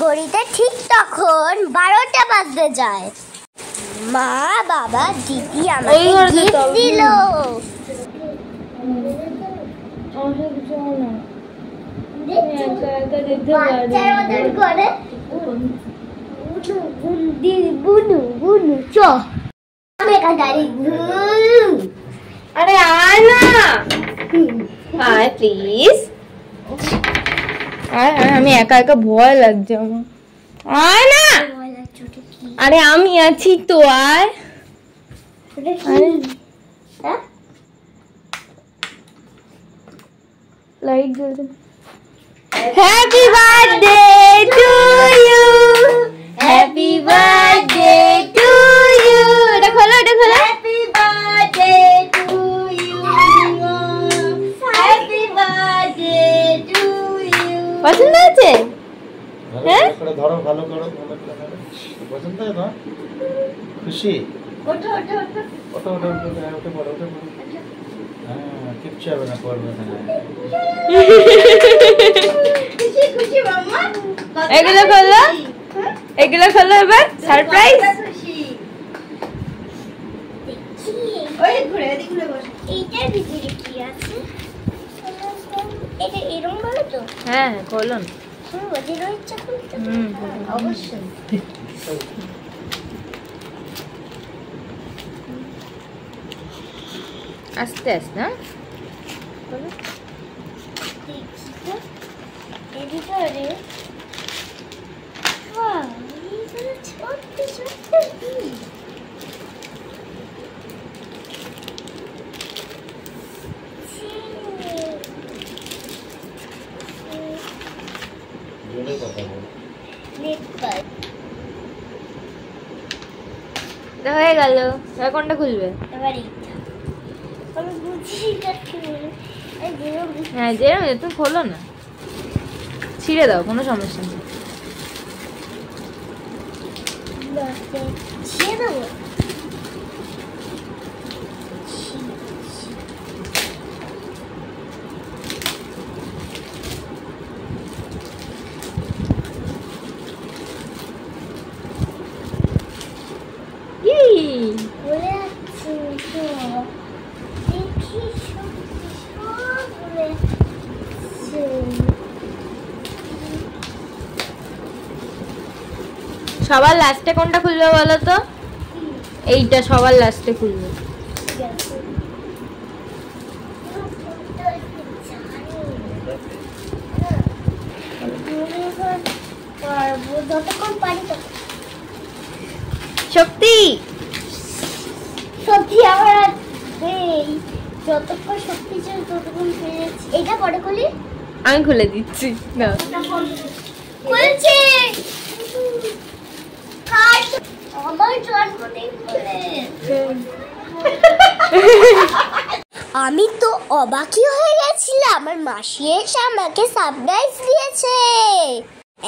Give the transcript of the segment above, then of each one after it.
ঘড়িতে ঠিক তখন 12টা বাজতে যায়। মা বাবা দিদি আমাকে গিফট দিল। আরে আয় না, আয় প্লিজ। আমি একা একা ভয় লাগছে আমার, আয় না। আরে আমি আছি তো, আয়। লাইট জ্বলছে। Happy birthday to you, happy birthday to you. এটা খোলো, এটা খোলো। Happy birthday to you, happy birthday to you. পছন্দ হয়েছে? হ্যাঁ, ধরো, ভালো করো, পছন্দ হয় না? খুশি? ওঠো ওঠো ওঠো ওঠো ওঠো ওঠো পড়ো, ওঠো পড়ো। হ্যাঁ, কিচ্ছু হবে না, পড়বে না। খুশি খুশি মাম্মা। এগুলো খোলো, এগুলো খোলো এবার। সারপ্রাইজ। ওই ঘুরে এদিকে ঘুরে বসো। এইটার ভিতরে কি আছে? এটা এরকম বলো তো? হ্যাঁ, খোলো না। ওদেরও ইচ্ছা করতে অবশ্যই। আস্তে আস্তে। না এর ভিতরে ছোট্ট ছোট্ট হয়ে গেল। এবার কোনটা খুলবে? হ্যাঁ, যেরকম তুমি খোলো না, ছিঁড়ে দাও, কোনো সমস্যা নেই। সবার লাস্টে কোনটা খুলবে বলো তো? এইটা সবার লাস্টে খুলবে। শক্তি শক্তি আমার যতক্ষণ শক্তি ছিল ততক্ষণ পেরেছি। এটা পরে খুলি, আমি খুলে দিচ্ছি। না, খুলছি। আমার জন্মদিন খুলে আমি তো অবাকই হয়ে গেছিলাম। আমার মাসি এসে আমাকে সারপ্রাইজ দিয়েছে।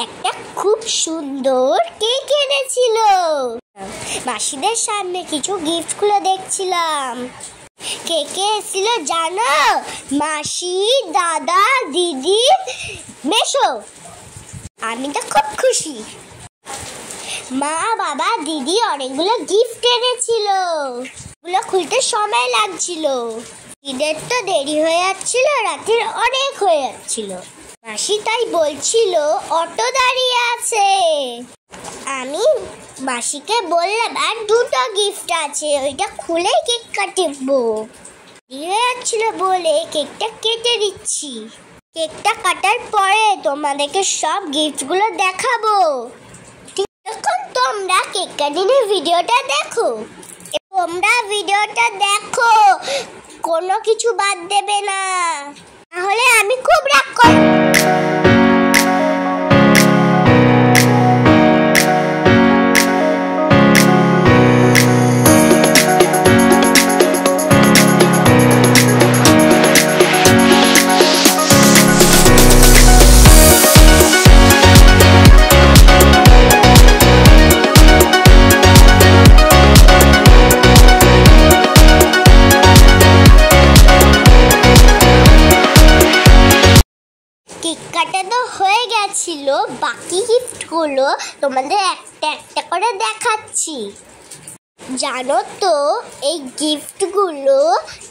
একটা খুব সুন্দর কেক এনেছিল। মাসিদের সামনে কিছু গিফট খুলে দেখছিলাম। কেকে এসেছিল জানো, মাসি, দাদা, দিদি, মেশো। আমি তো খুব খুশি। মা বাবা দিদি অনেকগুলো গিফট এনেছিল। ওগুলো খুলতে সময় লাগছিল। ঈদের তো দেরি হয়ে যাচ্ছিল, রাতের অনেক হয়ে যাচ্ছিল। মাসি তাই বলছিল অটো দাঁড়িয়ে আছে। আমি মাসিকে বললাম আর দুটো গিফট আছে, ওইটা খুলে কেক কাটবো। দেরি হয়ে যাচ্ছিল বলে কেকটা কেটে দিচ্ছি। কেকটা কাটার পরে তোমাদেরকে সব গিফটগুলো দেখাবো। এখন তোমরা কেক কাটিংয়ের ভিডিওটা দেখো। তোমরা ভিডিওটা দেখো, কোনো কিছু বাদ দেবে না, তাহলে আমি খুব রাগ করব। কেনাকাটা তো হয়ে গেছিল, বাকি গিফটগুলো তোমাদের একটা একটা করে দেখাচ্ছি। জানো তো এই গিফটগুলো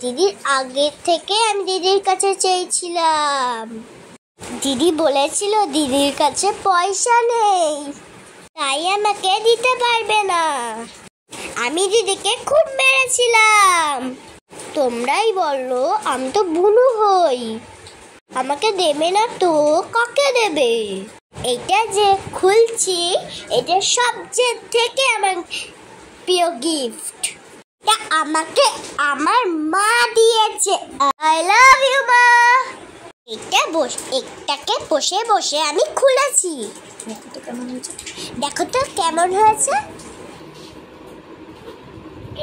দিদির আগে থেকে আমি দিদির কাছে চেয়েছিলাম। দিদি বলেছিল দিদির কাছে পয়সা নেই, তাই আমাকে দিতে পারবে না। আমি দিদিকে খুব মেরেছিলাম। তোমরাই বলো, আমি তো বুনু হই, আমাকে দেবে না তো কাকে দেবে? এটা যে খুলছি, এটা সবচেয়ে থেকে আমার প্রিয় গিফট। এটা আমাকে আমার মা দিয়েছে। আই লাভ ইউ মা। এটাকে বসে বসে আমি খুলেছি। দেখো তো কেমন হয়েছে।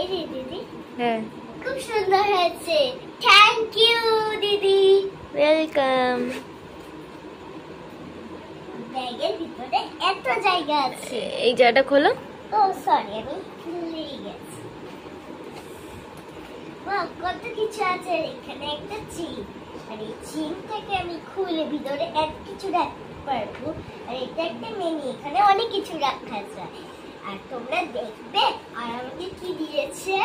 এই যে দিদি, হ্যাঁ, খুব সুন্দর হয়েছে। থ্যাংক ইউ দিদি। ওয়েলকাম। ব্যাগের ভিতরে এত জায়গা আছে। এই জায়গাটা খোলো। ও সরি, আমি ভুলেই গেছি। বাহ, কত কিছু আছে। এখানে একটা চিন, আর এই চিন থেকে আমি খুলে ভিতরে এত কিছু রাখতে পারবো। আর এটা একটা মিনি, এখানে অনেক কিছু রাখা যায়। আর তোমরা দেখবে। আর আমাকে কি দিয়েছে?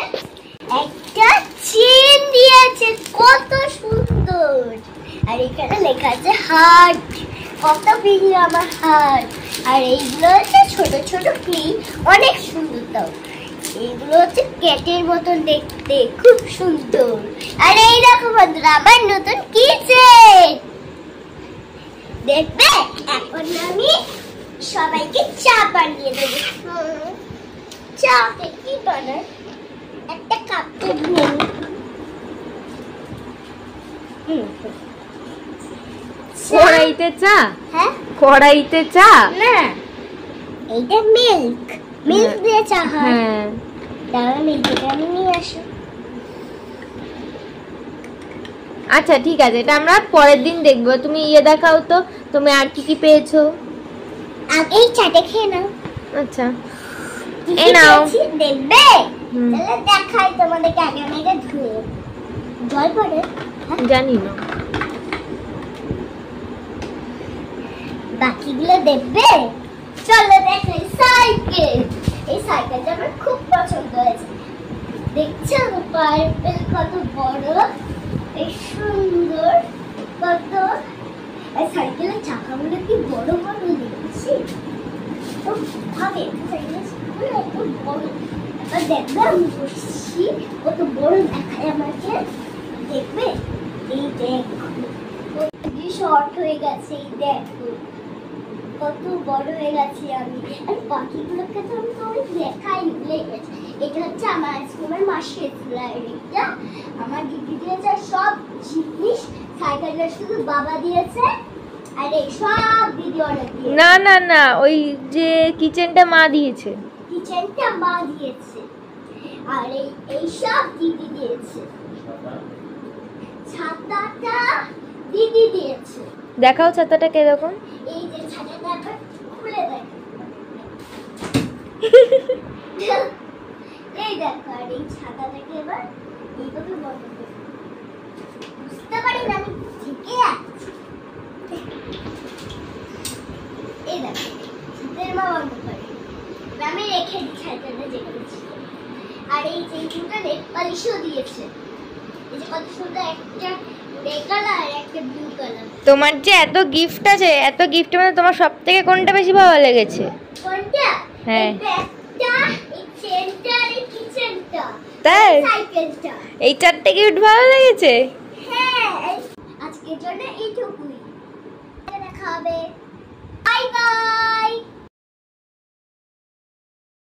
একটা চেন দিয়েছে, কত সুন্দর। আর এখানে লেখা আছে হার্ট, কত প্রিয় আমার হার্ট। আর এইগুলো হচ্ছে ছোট ছোট ক্লিপ, অনেক সুন্দর। তাও এইগুলো হচ্ছে ক্যাটের মতন দেখতে, খুব সুন্দর। আর এই দেখো বন্ধুরা, আমার নতুন কিচেন। দেখবে, এখন আমি সবাইকে চা বানিয়ে দেবো। চা কি বানায়? একটা কাপ তো নিয়ে কড়াইতে চা? হ্যাঁ, কড়াইতে চা না, এইটা মিল্ক দিয়ে চা হয়। হ্যাঁ, তাহলে মিল্কটা আমি নিয়ে আসো। আচ্ছা ঠিক আছে, এটা আমরা পরের দিন দেখবো। তুমি ইয়ে দেখাও তো, তুমি আর কি কি পেয়েছো। আগেই চাটা খেয়ে নাও। আচ্ছা, কি এই নাও। পেয়েছি দেখবে? হুম। তাহলে দেখাই তোমাদেরকে। আগে আমি এটা ধুয়ে জল পড়ে। জানি না। বাকিগুলো দেখবে? চলো দেখাই। সাইকেল, এই সাইকেলটা আমার খুব পছন্দ হয়েছে। দেখছো পার্পল কত বড়, এই সুন্দর কত। এই সাইকেলের চাকাগুলো কি বড় বড় দেখছি তো ভাবে। সাইকেলের চাকাগুলো এত বড়। এবার দেখবে আমি বসছি, কত বড় দেখায় আমাকে। দেখবে? এই দেখো শর্ট হয়ে গেছে। এই দেখো কত বড় হয়ে গেছে আমি। আর বাকিগুলোকে তো আমি তোমাকে দেখাই ভুলে গেছি। এটা হচ্ছে আমার আইসক্রিমের মাসের এটা আমার দিদি দিয়েছে। সব জিনিস সাইকেলটা শুধু বাবা দিয়েছে, আর এই সব দিদি অনেক দিয়েছে। না না না, ওই যে কিচেনটা মা দিয়েছে। কিচেনটা মা দিয়েছে, আর এই সব দিদি দিয়েছে। ছাতাটা দিদি দিয়েছে। দেখাও ছাতাটা কিরকম। এই যে ছাতাটা আবার খুলে দেখো। এই দেখো, আর এই ছাতাটাকে এবার এইভাবে বন্ধ করে বুঝতে পারি না আমি ঠিক আছে। এই দেখো, ছাতার মা বন্ধ করে আমি রেখে দিই ছাতাটা যেখানে ছিল। আর এই যে দুটো নেট পালিশও দিয়েছে। এই যে কত সুন্দর, একটা রে কালার আর একটা ব্লু কালার। তোমার যে এত গিফট আছে, এত গিফটের মধ্যে তোমার সবথেকে কোনটা বেশি ভালো লেগেছে? কোনটা? হ্যাঁ, এই ব্যাগটা, এই চেনটা, আর এই কিচেনটা, তাই সাইকেলটা। এই চারটে গিফট ভালো লেগেছে। হ্যাঁ, আজকের জন্য এইটুকুই।